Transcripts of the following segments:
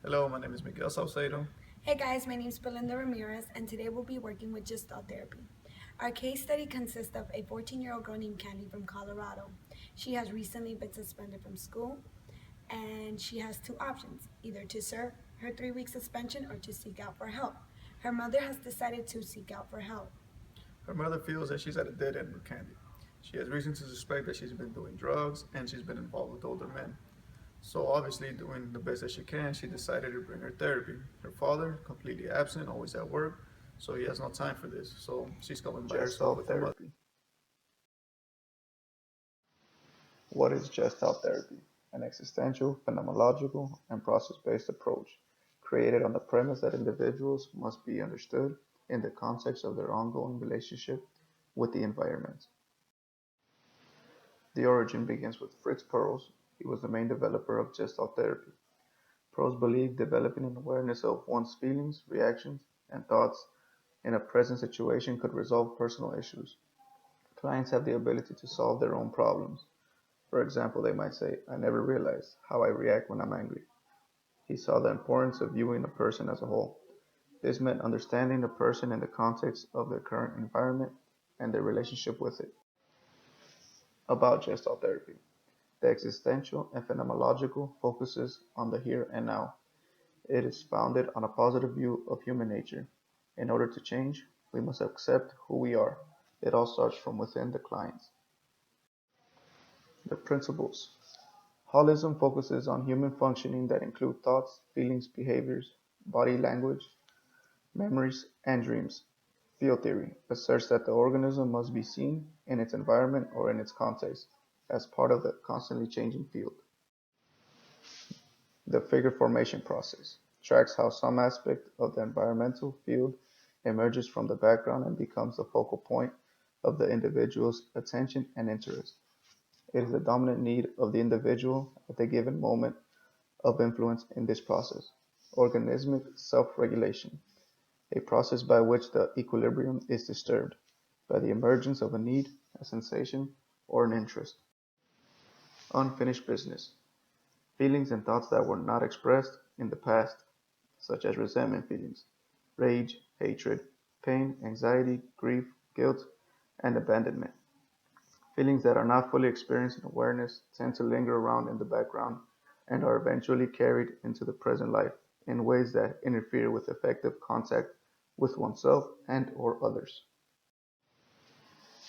Hello, my name is Miguel Salcedo. Hey guys, my name is Belinda Ramirez, and today we'll be working with Just Thought Therapy. Our case study consists of a 14-year-old girl named Candy from Colorado. She has recently been suspended from school, and she has two options either to serve her 3 week suspension or to seek out for help. Her mother has decided to seek out for help. Her mother feels that she's at a dead end with Candy. She has reason to suspect that she's been doing drugs and she's been involved with older men. So, obviously, doing the best that she can, she decided to bring her therapy. Her father, completely absent, always at work, so he has no time for this. So, she's coming by herself Gestalt with her mother. therapy. What is Gestalt therapy? An existential, phenomenological, and process-based approach created on the premise that individuals must be understood in the context of their ongoing relationship with the environment. The origin begins with Fritz Perls. He was the main developer of Gestalt therapy. Perls believed developing an awareness of one's feelings, reactions, and thoughts in a present situation could resolve personal issues. Clients have the ability to solve their own problems. For example, they might say, I never realized how I react when I'm angry. He saw the importance of viewing a person as a whole. This meant understanding the person in the context of their current environment and their relationship with it. About Gestalt therapy. The existential and phenomenological focuses on the here and now. It is founded on a positive view of human nature. In order to change, we must accept who we are. It all starts from within the clients. The principles. Holism focuses on human functioning that include thoughts, feelings, behaviors, body language, memories, and dreams. Field theory asserts that the organism must be seen in its environment or in its context as part of the constantly changing field. The figure formation process tracks how some aspect of the environmental field emerges from the background and becomes the focal point of the individual's attention and interest. It is the dominant need of the individual at the given moment of influence in this process. Organismic self-regulation, a process by which the equilibrium is disturbed by the emergence of a need, a sensation, or an interest. Unfinished business, feelings and thoughts that were not expressed in the past, such as resentment feelings, rage, hatred, pain, anxiety, grief, guilt, and abandonment. Feelings that are not fully experienced in awareness tend to linger around in the background and are eventually carried into the present life in ways that interfere with effective contact with oneself and/or others.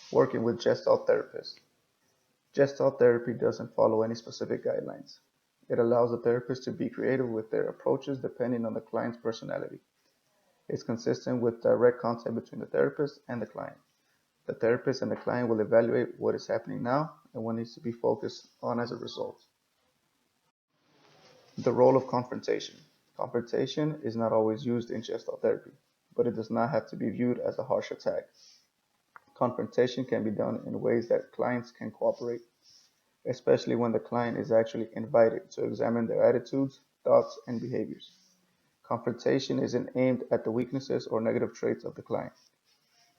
Working with Gestalt therapists. Gestalt therapy doesn't follow any specific guidelines. It allows the therapist to be creative with their approaches depending on the client's personality. It's consistent with direct contact between the therapist and the client. The therapist and the client will evaluate what is happening now and what needs to be focused on as a result. The role of confrontation. Confrontation is not always used in Gestalt therapy, but it does not have to be viewed as a harsh attack. Confrontation can be done in ways that clients can cooperate, especially when the client is actually invited to examine their attitudes, thoughts, and behaviors. Confrontation isn't aimed at the weaknesses or negative traits of the client.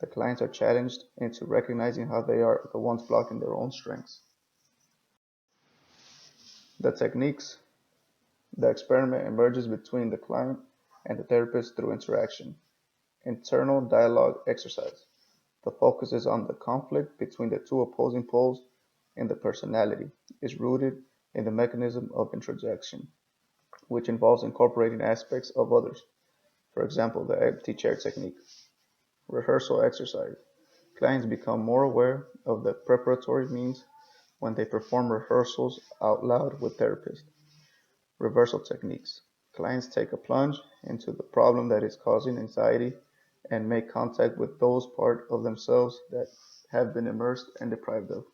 The clients are challenged into recognizing how they are the ones blocking their own strengths. The techniques. The experiment emerges between the client and the therapist through interaction. Internal dialogue exercise. The focus is on the conflict between the two opposing poles in the personality, is rooted in the mechanism of introjection, which involves incorporating aspects of others. For example, the empty chair technique. Rehearsal exercise. Clients become more aware of the preparatory means when they perform rehearsals out loud with therapists. Reversal techniques. Clients take a plunge into the problem that is causing anxiety and make contact with those parts of themselves that have been immersed and deprived of.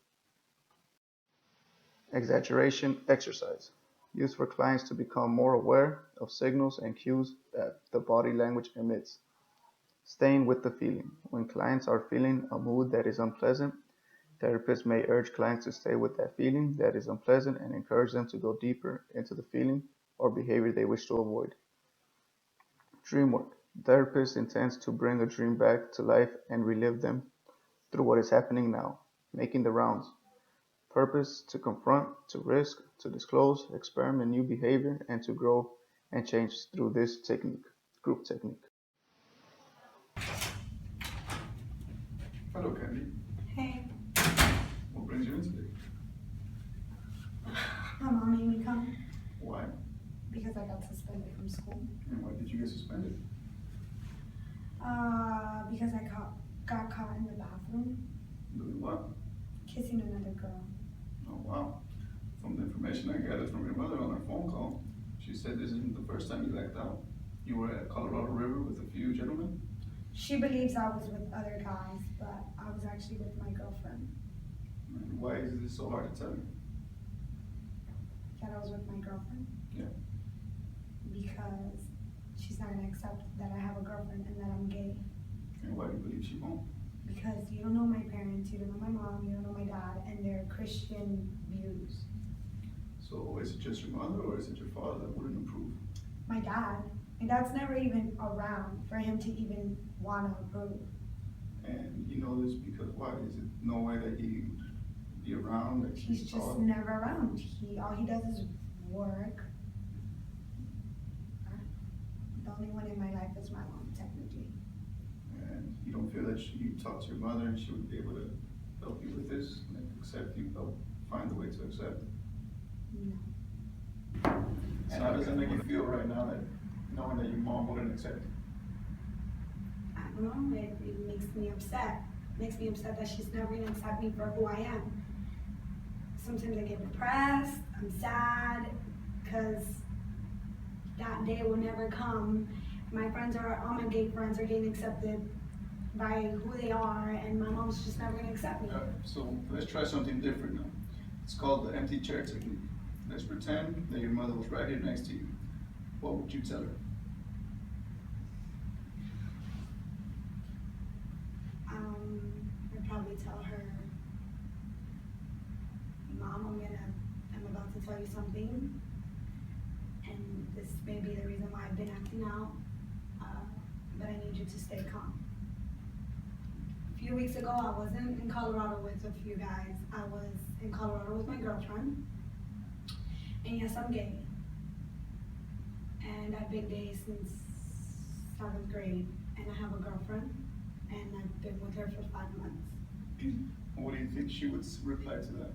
Exaggeration exercise. Used for clients to become more aware of signals and cues that the body language emits. Staying with the feeling. When clients are feeling a mood that is unpleasant, therapists may urge clients to stay with that feeling that is unpleasant and encourage them to go deeper into the feeling or behavior they wish to avoid. Dream work. Therapist intends to bring a dream back to life and relive them through what is happening now, making the rounds. Purpose to confront, to risk, to disclose, experiment new behavior, and to grow and change through this technique, group technique. Hello, Candy. Hey, What brings you in today? my mom made me come Why? because I got suspended from school. And why did you get suspended? Because I got caught in the bathroom Doing what? kissing another girl. Oh, wow. From the information I gathered from your mother on our phone call, she said this isn't the first time you act out. You were at Colorado River with a few gentlemen? She believes I was with other guys, but I was actually with my girlfriend. And why is this so hard to tell you? That I was with my girlfriend. Yeah. Because she's not gonna accept that I have a girlfriend and that I'm gay. And why do you believe she won't? Because you don't know my parents, you don't know my mom, you don't know my dad, and their Christian views. So is it just your mother or is it your father that wouldn't approve? My dad. My dad's never even around for him to even wanna approve. And you know this because why? Is it no way that he would be around? That He's just never around. All he does is work. The only one in my life is my mom, technically. And you don't feel that you talk to your mother and she would be able to help you with this, like accept you, help find a way to accept? No. So how does it make you feel right now that knowing that your mom wouldn't accept you? I don't know, it makes me upset. It makes me upset that she's never gonna accept me for who I am. Sometimes I get depressed, I'm sad, because that day will never come. All my gay friends are getting accepted by who they are, and my mom's just never gonna accept me. So let's try something different now. It's called the empty chair technique. Let's pretend that your mother was right here next to you. What would you tell her? I'd probably tell her, Mom, I'm about to tell you something, and this may be the reason why I've been acting out, but I need you to stay calm. A few weeks ago, I wasn't in Colorado with a few guys. I was in Colorado with my girlfriend, and yes, I'm gay. And I've been gay since 7th grade, and I have a girlfriend, and I've been with her for 5 months. What do you think she would reply to that?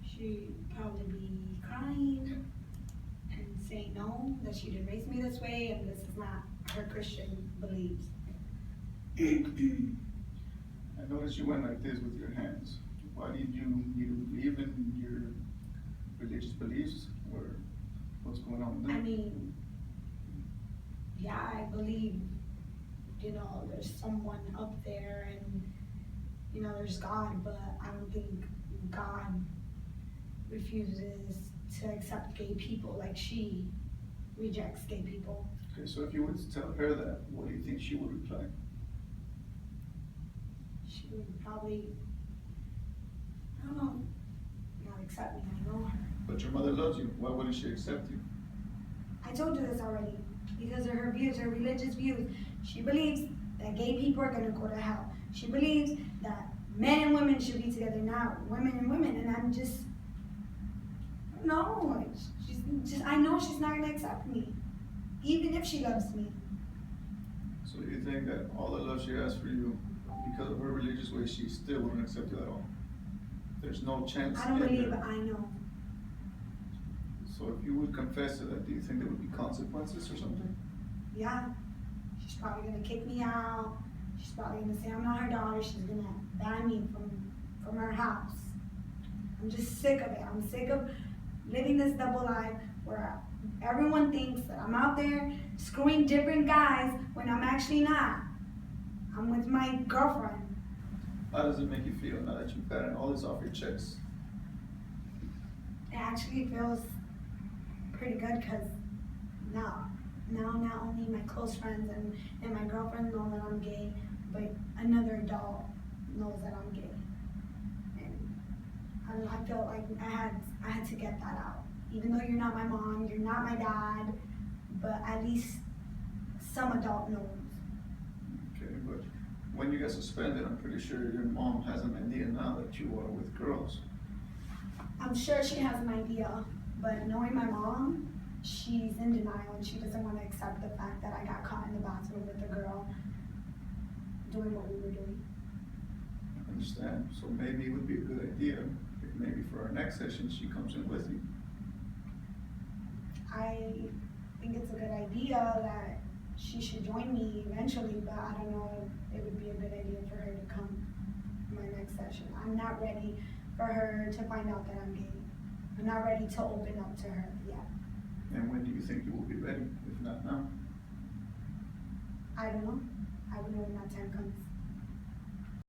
She'd probably be crying and saying no, that she didn't raise me this way, and this is not her Christian beliefs. I noticed you went like this with your hands. Why did you believe in your religious beliefs, or what's going on with I them? mean, yeah, I believe, there's someone up there and, there's God, but I don't think God refuses to accept gay people like she rejects gay people. Okay, so if you were to tell her that, what do you think she would reply? She would probably, I don't know, not accept me, I know her. But your mother loves you. Why wouldn't she accept you? I told you this already, because of her views, her religious views. She believes that gay people are gonna go to hell. She believes that men and women should be together, not women and women, and I'm just, no, I know she's not gonna accept me, even if she loves me. So you think that all the love she has for you, because of her religious way, she still wouldn't accept you at all? There's no chance. I don't in believe there. I know. So if you would confess to that, do you think there would be consequences or something? Yeah, she's probably gonna kick me out. She's probably gonna say I'm not her daughter. She's gonna ban me from her house. I'm just sick of it. I'm sick of living this double life where everyone thinks that I'm out there screwing different guys when I'm actually not. I'm with my girlfriend. How does it make you feel now that you've gotten all this off your chest? It actually feels pretty good because now not only my close friends and my girlfriend know that I'm gay, but another adult knows that I'm gay. And I don't know, I felt like I had to get that out. Even though you're not my mom, you're not my dad, but at least some adult knows. Okay, but when you get suspended, I'm pretty sure your mom has an idea now that you are with girls. I'm sure she has an idea, But knowing my mom, she's in denial and she doesn't want to accept the fact that I got caught in the bathroom with a girl doing what we were doing. I understand. So maybe it would be a good idea if maybe for our next session she comes in with you. I think it's a good idea that she should join me eventually, but I don't know if it would be a good idea for her to come to my next session. I'm not ready for her to find out that I'm gay. I'm not ready to open up to her yet. And when do you think you will be ready? If not now? I don't know. I will know when that time comes.